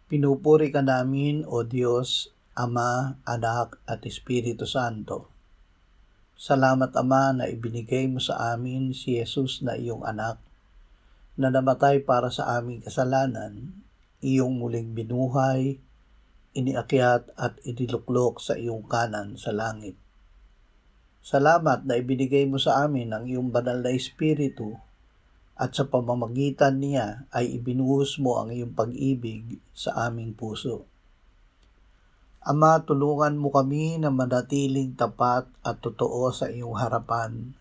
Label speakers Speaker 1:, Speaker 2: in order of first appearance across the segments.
Speaker 1: Pinupuri ka namin, O Diyos, Ama, Anak, at Espiritu Santo. Salamat, Ama, na ibinigay mo sa amin si Jesus na iyong anak, na namatay para sa aming kasalanan, iyong muling binuhay, iniakyat at iniluklok sa iyong kanan sa langit. Salamat na ibinigay mo sa amin ang iyong banal na Espiritu, at sa pamamagitan niya ay ibinuhos mo ang iyong pag-ibig sa aming puso. Ama, tulungan mo kami na manatiling tapat at totoo sa iyong harapan.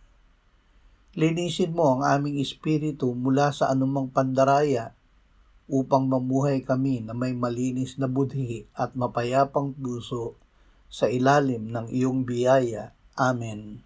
Speaker 1: Linisin mo ang aming espiritu mula sa anumang pandaraya upang mamuhay kami na may malinis na budhi at mapayapang puso sa ilalim ng iyong biyaya. Amen.